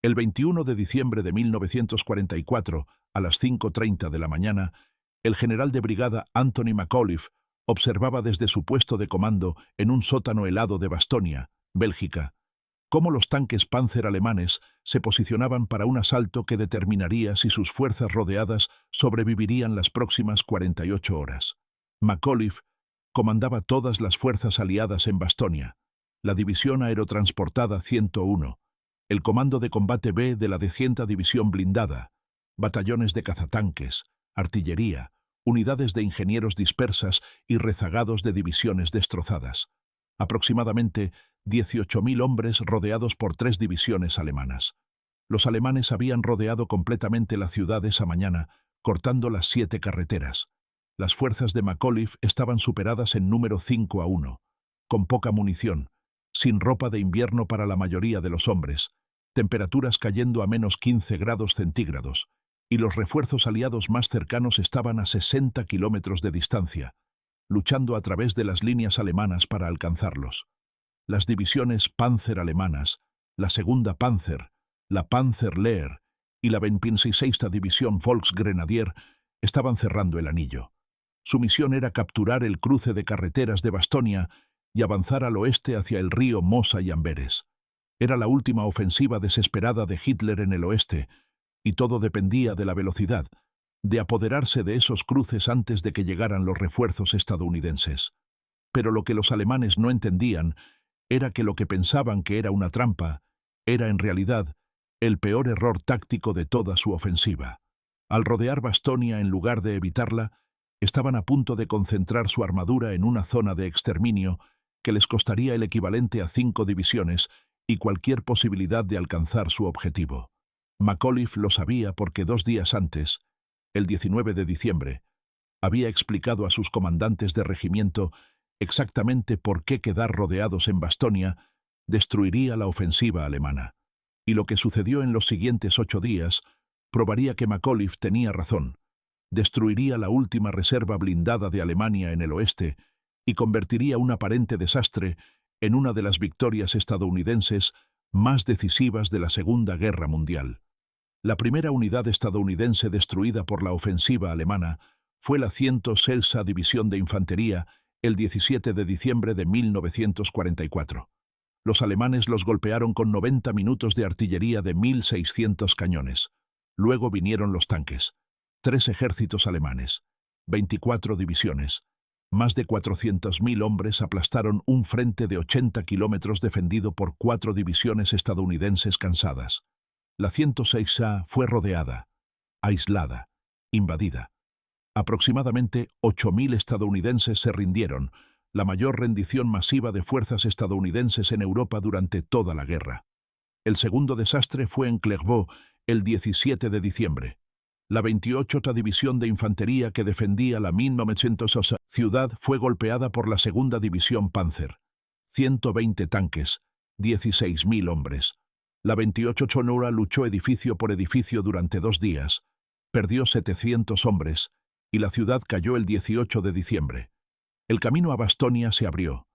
El 21 de diciembre de 1944, a las 5:30 de la mañana, el general de brigada Anthony McAuliffe observaba desde su puesto de comando en un sótano helado de Bastonia, Bélgica, cómo los tanques Panzer alemanes se posicionaban para un asalto que determinaría si sus fuerzas rodeadas sobrevivirían las próximas 48 horas. McAuliffe comandaba todas las fuerzas aliadas en Bastonia, la División Aerotransportada 101, el Comando de Combate B de la 10ª División Blindada, batallones de cazatanques, artillería, unidades de ingenieros dispersas y rezagados de divisiones destrozadas. Aproximadamente 18.000 hombres rodeados por 3 divisiones alemanas. Los alemanes habían rodeado completamente la ciudad esa mañana, cortando las 7 carreteras. Las fuerzas de McAuliffe estaban superadas en número 5-1, con poca munición, sin ropa de invierno para la mayoría de los hombres, temperaturas cayendo a -15 grados centígrados, y los refuerzos aliados más cercanos estaban a 60 kilómetros de distancia, luchando a través de las líneas alemanas para alcanzarlos. Las divisiones Panzer alemanas, la Segunda Panzer, la Panzerlehr y la 26ª División Volksgrenadier estaban cerrando el anillo. Su misión era capturar el cruce de carreteras de Bastonia y avanzar al oeste hacia el río Mosa y Amberes. Era la última ofensiva desesperada de Hitler en el oeste, y todo dependía de la velocidad, de apoderarse de esos cruces antes de que llegaran los refuerzos estadounidenses. Pero lo que los alemanes no entendían era que lo que pensaban que era una trampa era en realidad el peor error táctico de toda su ofensiva. Al rodear Bastonia en lugar de evitarla, estaban a punto de concentrar su armadura en una zona de exterminio que les costaría el equivalente a 5 divisiones y cualquier posibilidad de alcanzar su objetivo. McAuliffe lo sabía porque 2 días antes, el 19 de diciembre, había explicado a sus comandantes de regimiento exactamente por qué quedar rodeados en Bastonia destruiría la ofensiva alemana. Y lo que sucedió en los siguientes 8 días probaría que McAuliffe tenía razón. Destruiría la última reserva blindada de Alemania en el oeste y convertiría un aparente desastre en una de las victorias estadounidenses más decisivas de la Segunda Guerra Mundial. La primera unidad estadounidense destruida por la ofensiva alemana fue la 106ª División de Infantería el 17 de diciembre de 1944. Los alemanes los golpearon con 90 minutos de artillería de 1.600 cañones. Luego vinieron los tanques. 3 ejércitos alemanes, 24 divisiones, más de 400.000 hombres aplastaron un frente de 80 kilómetros defendido por 4 divisiones estadounidenses cansadas. La 106A fue rodeada, aislada, invadida. Aproximadamente 8.000 estadounidenses se rindieron, la mayor rendición masiva de fuerzas estadounidenses en Europa durante toda la guerra. El segundo desastre fue en Clairvaux el 17 de diciembre. La 28ª División de Infantería que defendía la 1900 ciudad fue golpeada por la Segunda División Panzer. 120 tanques, 16.000 hombres. La 28 Sonora luchó edificio por edificio durante 2 días, perdió 700 hombres, y la ciudad cayó el 18 de diciembre. El camino a Bastonia se abrió.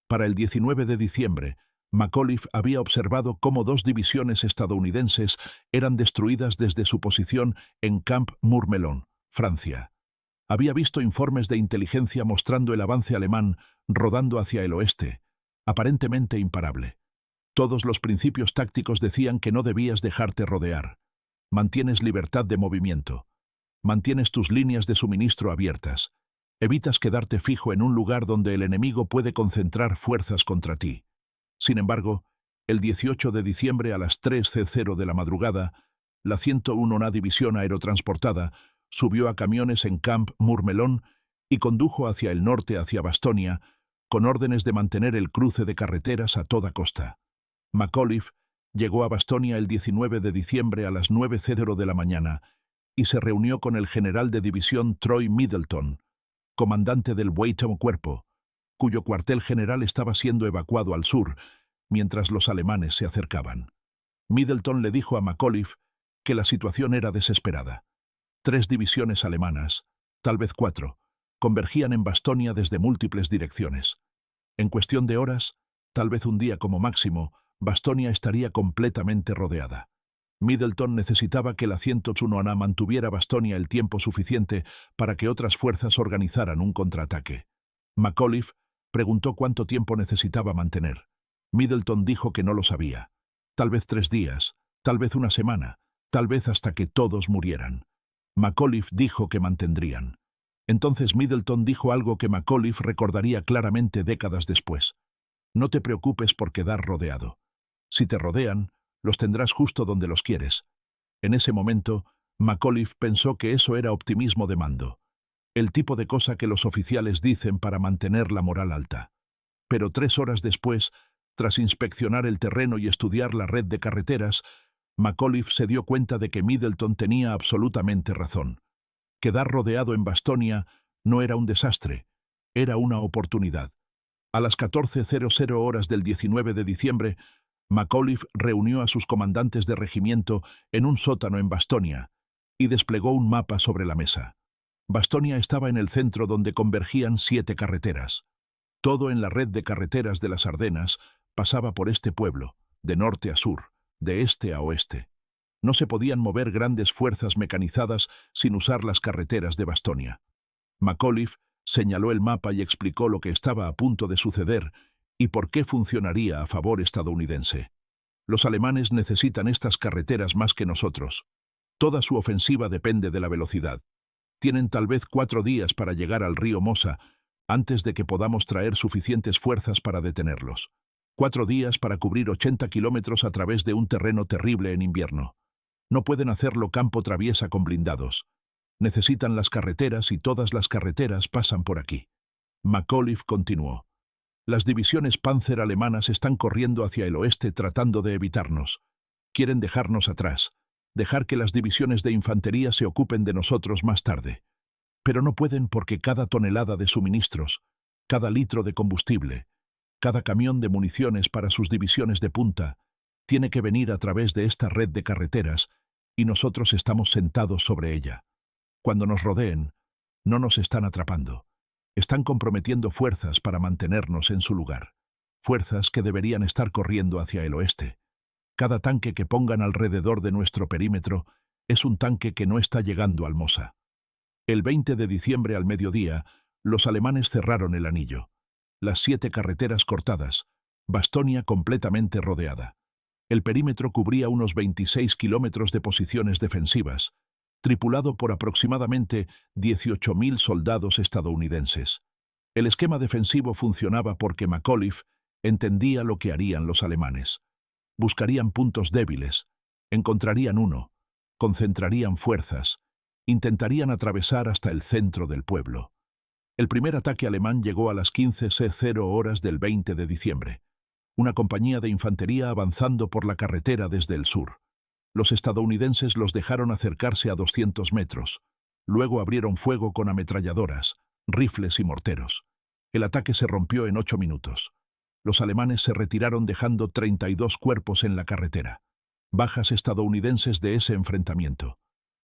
Para el 19 de diciembre, McAuliffe había observado cómo 2 divisiones estadounidenses eran destruidas desde su posición en Camp Mourmelon, Francia. Había visto informes de inteligencia mostrando el avance alemán rodando hacia el oeste, aparentemente imparable. Todos los principios tácticos decían que no debías dejarte rodear. Mantienes libertad de movimiento. Mantienes tus líneas de suministro abiertas. Evitas quedarte fijo en un lugar donde el enemigo puede concentrar fuerzas contra ti. Sin embargo, el 18 de diciembre a las 3:00 de la madrugada, la 101ª División Aerotransportada subió a camiones en Camp Mourmelon y condujo hacia el norte hacia Bastonia, con órdenes de mantener el cruce de carreteras a toda costa. McAuliffe llegó a Bastonia el 19 de diciembre a las 9:00 de la mañana y se reunió con el general de división Troy Middleton, comandante del 8º Cuerpo, cuyo cuartel general estaba siendo evacuado al sur, mientras los alemanes se acercaban. Middleton le dijo a McAuliffe que la situación era desesperada. 3 divisiones alemanas, tal vez 4, convergían en Bastonia desde múltiples direcciones. En cuestión de horas, tal vez un día como máximo, Bastonia estaría completamente rodeada. Middleton necesitaba que la 101 mantuviera Bastonia el tiempo suficiente para que otras fuerzas organizaran un contraataque. McAuliffe preguntó cuánto tiempo necesitaba mantener. Middleton dijo que no lo sabía. Tal vez 3 días, tal vez una semana, tal vez hasta que todos murieran. McAuliffe dijo que mantendrían. Entonces Middleton dijo algo que McAuliffe recordaría claramente décadas después. No te preocupes por quedar rodeado. Si te rodean, los tendrás justo donde los quieres. En ese momento, McAuliffe pensó que eso era optimismo de mando, el tipo de cosa que los oficiales dicen para mantener la moral alta. Pero 3 horas después, tras inspeccionar el terreno y estudiar la red de carreteras, McAuliffe se dio cuenta de que Middleton tenía absolutamente razón. Quedar rodeado en Bastonia no era un desastre, era una oportunidad. A las 14:00 horas del 19 de diciembre, McAuliffe reunió a sus comandantes de regimiento en un sótano en Bastonia y desplegó un mapa sobre la mesa. Bastonia estaba en el centro donde convergían 7 carreteras. Todo en la red de carreteras de las Ardenas pasaba por este pueblo, de norte a sur, de este a oeste. No se podían mover grandes fuerzas mecanizadas sin usar las carreteras de Bastonia. McAuliffe señaló el mapa y explicó lo que estaba a punto de suceder y por qué funcionaría a favor estadounidense. Los alemanes necesitan estas carreteras más que nosotros. Toda su ofensiva depende de la velocidad. Tienen tal vez 4 días para llegar al río Mosa antes de que podamos traer suficientes fuerzas para detenerlos. 4 días para cubrir 80 kilómetros a través de un terreno terrible en invierno. No pueden hacerlo campo traviesa con blindados. Necesitan las carreteras y todas las carreteras pasan por aquí. McAuliffe continuó. Las divisiones Panzer alemanas están corriendo hacia el oeste tratando de evitarnos. Quieren dejarnos atrás, dejar que las divisiones de infantería se ocupen de nosotros más tarde. Pero no pueden porque cada tonelada de suministros, cada litro de combustible, cada camión de municiones para sus divisiones de punta, tiene que venir a través de esta red de carreteras y nosotros estamos sentados sobre ella. Cuando nos rodeen, no nos están atrapando. Están comprometiendo fuerzas para mantenernos en su lugar. Fuerzas que deberían estar corriendo hacia el oeste. Cada tanque que pongan alrededor de nuestro perímetro es un tanque que no está llegando al Mosa. El 20 de diciembre al mediodía, los alemanes cerraron el anillo. Las 7 carreteras cortadas, Bastonia completamente rodeada. El perímetro cubría unos 26 kilómetros de posiciones defensivas, tripulado por aproximadamente 18.000 soldados estadounidenses. El esquema defensivo funcionaba porque McAuliffe entendía lo que harían los alemanes. Buscarían puntos débiles, encontrarían uno, concentrarían fuerzas, intentarían atravesar hasta el centro del pueblo. El primer ataque alemán llegó a las 15:00 horas del 20 de diciembre. Una compañía de infantería avanzando por la carretera desde el sur. Los estadounidenses los dejaron acercarse a 200 metros. Luego abrieron fuego con ametralladoras, rifles y morteros. El ataque se rompió en 8 minutos. Los alemanes se retiraron dejando 32 cuerpos en la carretera. Bajas estadounidenses de ese enfrentamiento.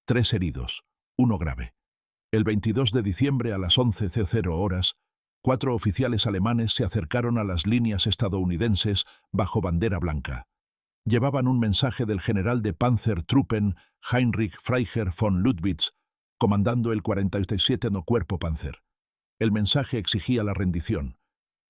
3 heridos, 1 grave. El 22 de diciembre a las 11:00 horas, 4 oficiales alemanes se acercaron a las líneas estadounidenses bajo bandera blanca. Llevaban un mensaje del general de Panzertruppen Heinrich Freiherr von Ludwig, comandando el 47 Cuerpo Panzer. El mensaje exigía la rendición.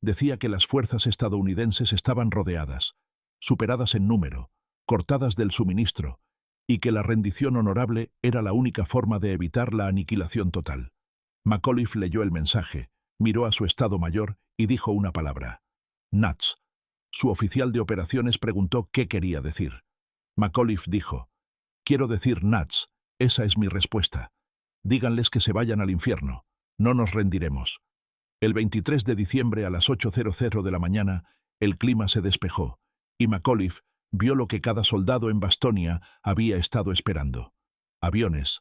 Decía que las fuerzas estadounidenses estaban rodeadas, superadas en número, cortadas del suministro, y que la rendición honorable era la única forma de evitar la aniquilación total. McAuliffe leyó el mensaje, miró a su estado mayor y dijo una palabra: Nuts. Su oficial de operaciones preguntó qué quería decir. McAuliffe dijo: quiero decir nuts, esa es mi respuesta. Díganles que se vayan al infierno, no nos rendiremos. El 23 de diciembre a las 8:00 de la mañana, el clima se despejó, y McAuliffe vio lo que cada soldado en Bastonia había estado esperando. Aviones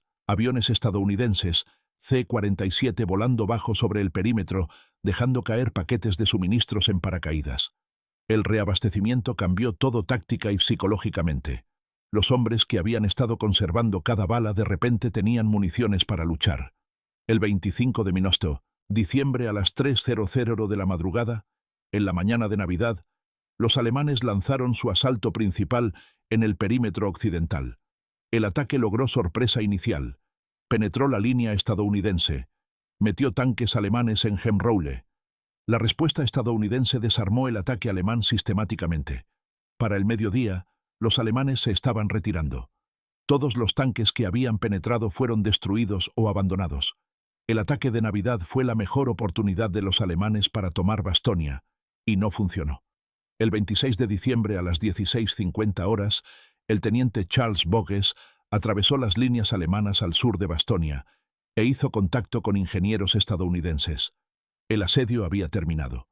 estadounidenses, C-47 volando bajo sobre el perímetro, dejando caer paquetes de suministros en paracaídas. El reabastecimiento cambió todo táctica y psicológicamente. Los hombres que habían estado conservando cada bala de repente tenían municiones para luchar. El 25 de diciembre a las 3:00 de la madrugada, en la mañana de Navidad, los alemanes lanzaron su asalto principal en el perímetro occidental. El ataque logró sorpresa inicial. Penetró la línea estadounidense. Metió tanques alemanes en Hemroule. La respuesta estadounidense desarmó el ataque alemán sistemáticamente. Para el mediodía, los alemanes se estaban retirando. Todos los tanques que habían penetrado fueron destruidos o abandonados. El ataque de Navidad fue la mejor oportunidad de los alemanes para tomar Bastonia, y no funcionó. El 26 de diciembre a las 16:50 horas, el teniente Charles Bogues atravesó las líneas alemanas al sur de Bastonia e hizo contacto con ingenieros estadounidenses. El asedio había terminado.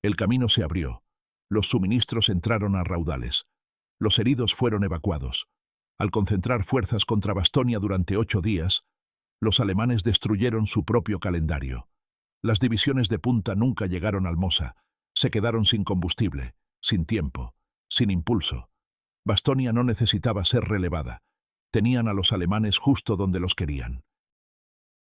El camino se abrió. Los suministros entraron a raudales. Los heridos fueron evacuados. Al concentrar fuerzas contra Bastonia durante 8 días, los alemanes destruyeron su propio calendario. Las divisiones de punta nunca llegaron al Mosa. Se quedaron sin combustible, sin tiempo, sin impulso. Bastonia no necesitaba ser relevada. Tenían a los alemanes justo donde los querían.